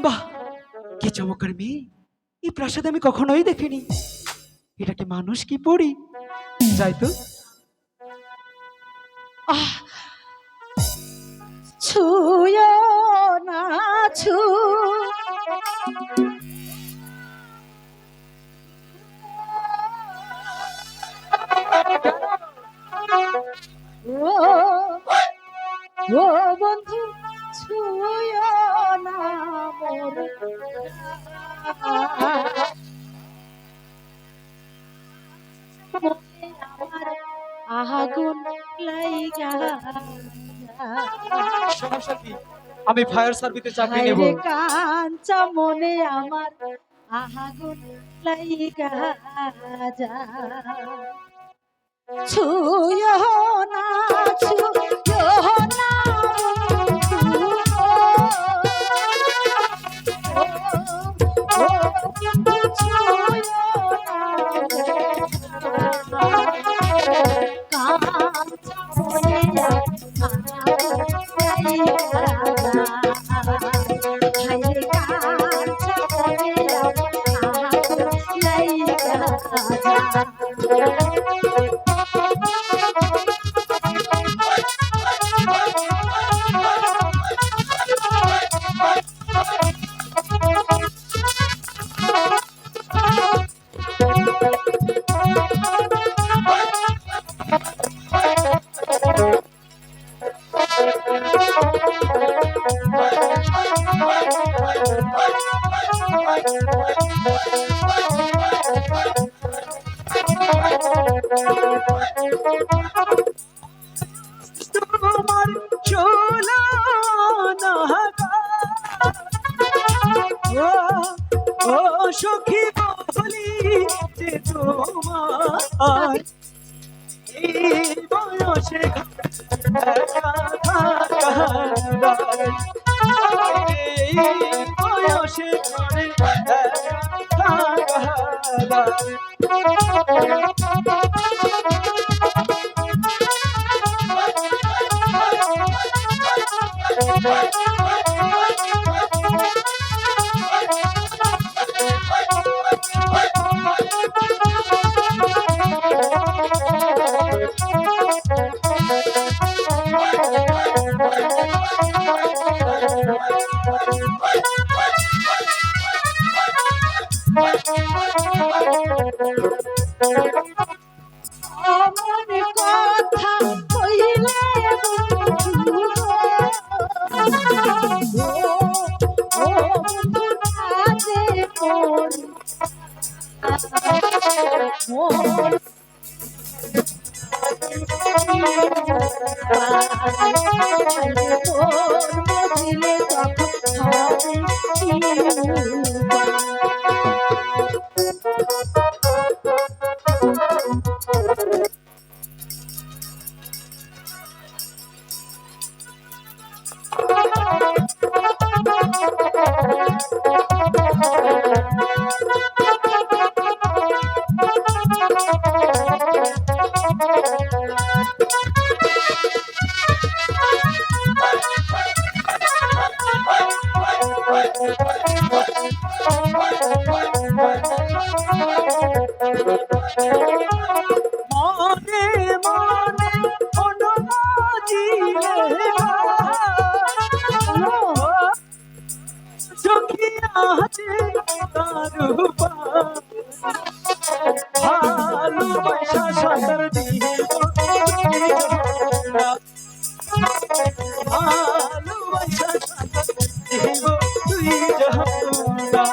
বাহ, কি চমৎকার মেয়ে! এই প্রাসাদে আমি কখনোই দেখিনি। এটা কি মানুষ কি পড়ি? যাই তো। আহ ছুঁয়ো না ছু ও ও বন্ধু ছুঁয়ো না মোর মনে আমার আগুন লাইগা সমস্যা কি? আমি ফায়ার সার্ভিসে চাকরি নেব। হায়রে কাঞ্চা মনে আমার আগুন লাইগা যা ছুঁয়ো না ছুঁয়ো না ও কিন্তু ছুঁয়ো না কাঞ্চা মনে হায়রে কাঞ্চা মনে লাইগা তোমার চলো না গো, ও সখী বলি যে তোমার এই বয়সে একা থাকা দায়। এই বয়সে একা থাকা দায়। আমার কথা কইলে বন্ধু গো, ও বন্ধু কাজে মন বুঝিলে তখন হবে মনে মনে অনুবাজিলে সখী আছে তারুপা ভালোবাসা সাঁতার দিয়ে ভালোবাসা সাঁতার দেব তুই জানা।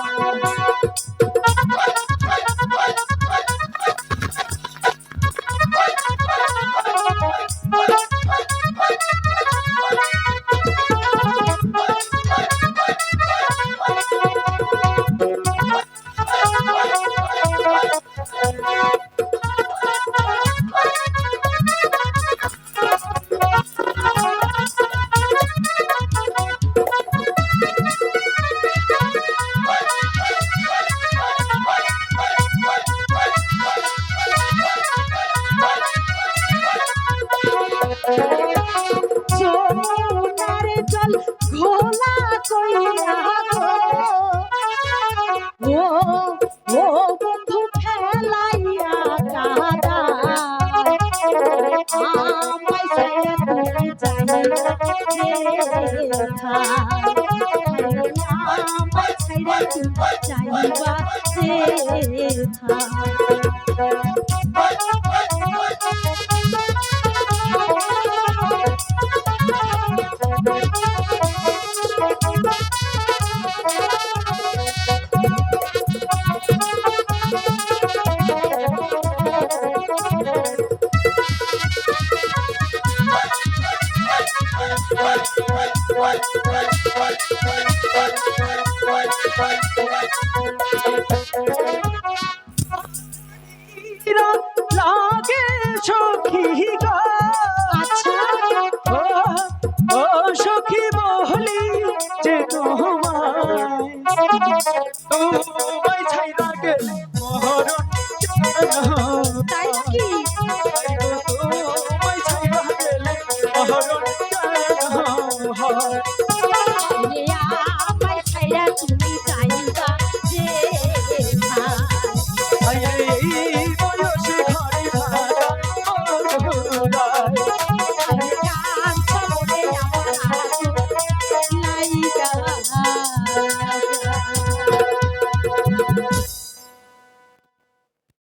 লাগে সখী গো, আচ্ছা ও ও সখী বলি যে তোমায়